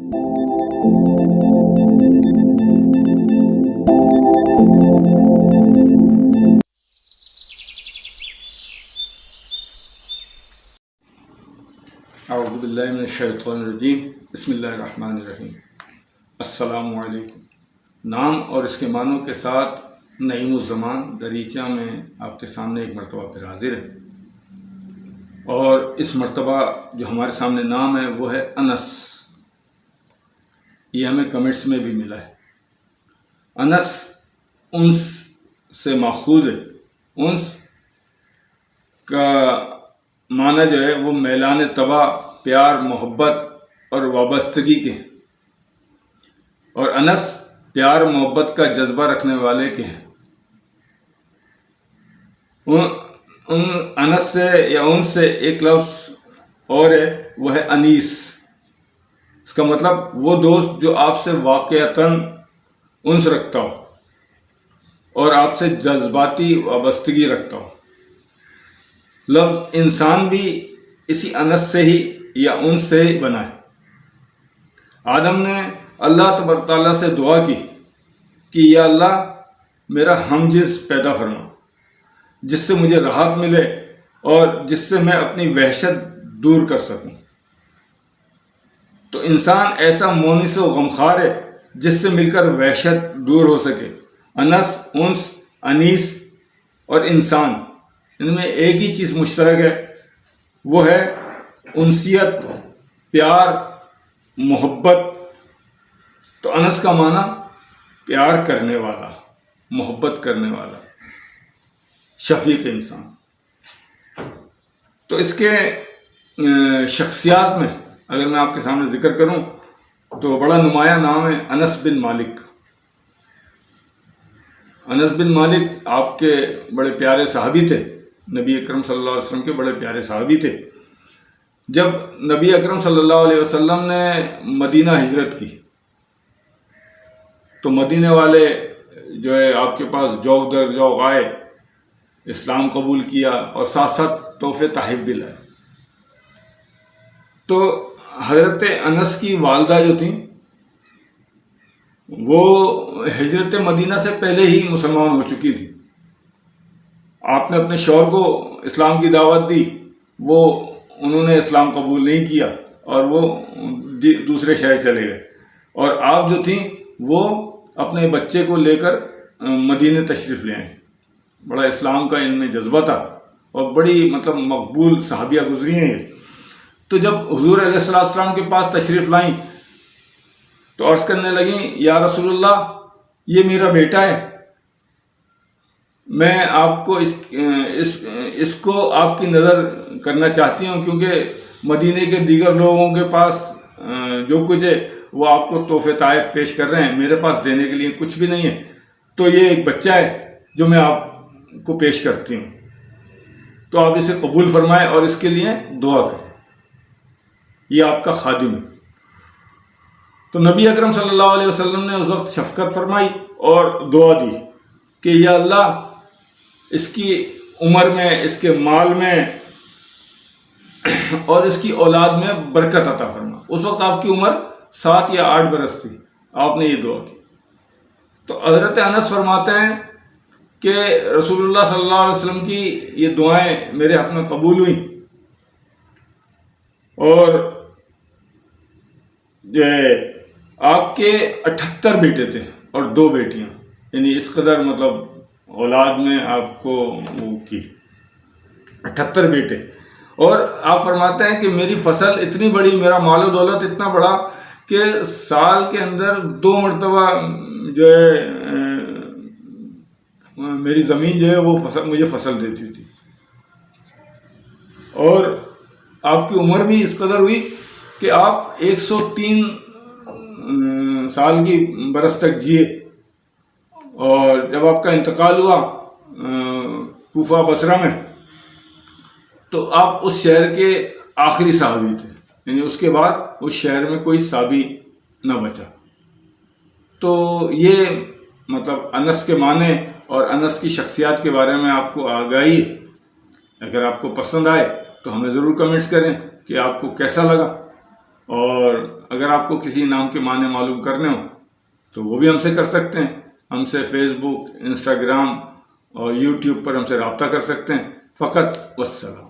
اعوذ باللہ من الشیطان الرجیم، بسم اللہ الرحمن الرحیم۔ السلام علیکم۔ نام اور اس کے معنوں کے ساتھ نعیم الزمان دریچہ میں آپ کے سامنے ایک مرتبہ پھر حاضر ہے، اور اس مرتبہ جو ہمارے سامنے نام ہے وہ ہے انس۔ یہ ہمیں کمنٹس میں بھی ملا ہے۔ انس انس سے ماخوذ ہے۔ انس کا معنی جو ہے وہ میلان طبع، پیار، محبت اور وابستگی کے ہیں، اور انس پیار محبت کا جذبہ رکھنے والے کے ہیں۔ انس سے یا ان سے ایک لفظ اور ہے، وہ ہے انیس۔ اس کا مطلب وہ دوست جو آپ سے واقعتاً انس رکھتا ہو اور آپ سے جذباتی وابستگی رکھتا ہو۔ لفظ انسان بھی اسی انس سے ہی یا ان سے ہی بنا ہے۔ آدم نے اللہ تبارک تعالیٰ سے دعا کی کہ یا اللہ میرا ہم جنس پیدا فرما، جس سے مجھے راحت ملے اور جس سے میں اپنی وحشت دور کر سکوں۔ تو انسان ایسا مونس و غمخوار ہے جس سے مل کر وحشت دور ہو سکے۔ انس، انس، انیس اور انسان، ان میں ایک ہی چیز مشترک ہے، وہ ہے انسیت، پیار، محبت۔ تو انس کا معنی پیار کرنے والا، محبت کرنے والا، شفیق انسان۔ تو اس کے شخصیات میں اگر میں آپ کے سامنے ذکر کروں تو بڑا نمایاں نام ہے انس بن مالک۔ انس بن مالک آپ کے بڑے پیارے صحابی تھے، نبی اکرم صلی اللہ علیہ وسلم کے بڑے پیارے صحابی تھے۔ جب نبی اکرم صلی اللہ علیہ وسلم نے مدینہ ہجرت کی تو مدینے والے جو ہے آپ کے پاس جوق در جوق آئے، اسلام قبول کیا اور ساتھ ساتھ تحفے تحائف بھی لائے۔ تو حضرت انس کی والدہ جو تھیں وہ ہجرت مدینہ سے پہلے ہی مسلمان ہو چکی تھی۔ آپ نے اپنے شوہر کو اسلام کی دعوت دی، وہ انہوں نے اسلام قبول نہیں کیا اور وہ دوسرے شہر چلے گئے، اور آپ جو تھیں وہ اپنے بچے کو لے کر مدینے تشریف لے آئیں۔ بڑا اسلام کا ان میں جذبہ تھا اور بڑی مقبول صحابیہ گزری ہیں یہ۔ تو جب حضور علیہ السلام کے پاس تشریف لائیں تو عرض کرنے لگیں یا رسول اللہ یہ میرا بیٹا ہے، میں آپ کو اس کو آپ کی نظر کرنا چاہتی ہوں، کیونکہ مدینے کے دیگر لوگوں کے پاس جو کچھ ہے وہ آپ کو تحفے تحائف پیش کر رہے ہیں، میرے پاس دینے کے لیے کچھ بھی نہیں ہے، تو یہ ایک بچہ ہے جو میں آپ کو پیش کرتی ہوں، تو آپ اسے قبول فرمائیں اور اس کے لیے دعا کریں، یہ آپ کا خادم ہے۔ تو نبی اکرم صلی اللہ علیہ وسلم نے اس وقت شفقت فرمائی اور دعا دی کہ یا اللہ اس کی عمر میں، اس کے مال میں اور اس کی اولاد میں برکت عطا فرما۔ اس وقت آپ کی عمر 7 یا 8 برس تھی، آپ نے یہ دعا کی۔ تو حضرت انس فرماتے ہیں کہ رسول اللہ صلی اللہ علیہ وسلم کی یہ دعائیں میرے حق میں قبول ہوئیں، اور جو ہے آپ کے 78 بیٹے تھے اور 2 بیٹیاں، یعنی اس قدر اولاد میں آپ کو وہ کی 78 بیٹے۔ اور آپ فرماتے ہیں کہ میری فصل اتنی بڑی، میرا مال و دولت اتنا بڑا کہ سال کے اندر 2 مرتبہ جو ہے میری زمین جو ہے وہ مجھے فصل دیتی تھی، اور آپ کی عمر بھی اس قدر ہوئی کہ آپ 103 سال کی برس تک جیے، اور جب آپ کا انتقال ہوا کوفہ بصرہ میں تو آپ اس شہر کے آخری صحابی تھے، یعنی اس کے بعد اس شہر میں کوئی صحابی نہ بچا۔ تو یہ انس کے معنی اور انس کی شخصیات کے بارے میں آپ کو آگاہی ہے۔ اگر آپ کو پسند آئے تو ہمیں ضرور کمنٹس کریں کہ آپ کو کیسا لگا، اور اگر آپ کو کسی نام کے معنی معلوم کرنے ہوں تو وہ بھی ہم سے کر سکتے ہیں. ہم سے فیس بک، انسٹاگرام اور یوٹیوب پر ہم سے رابطہ کر سکتے ہیں. فقط والسلام.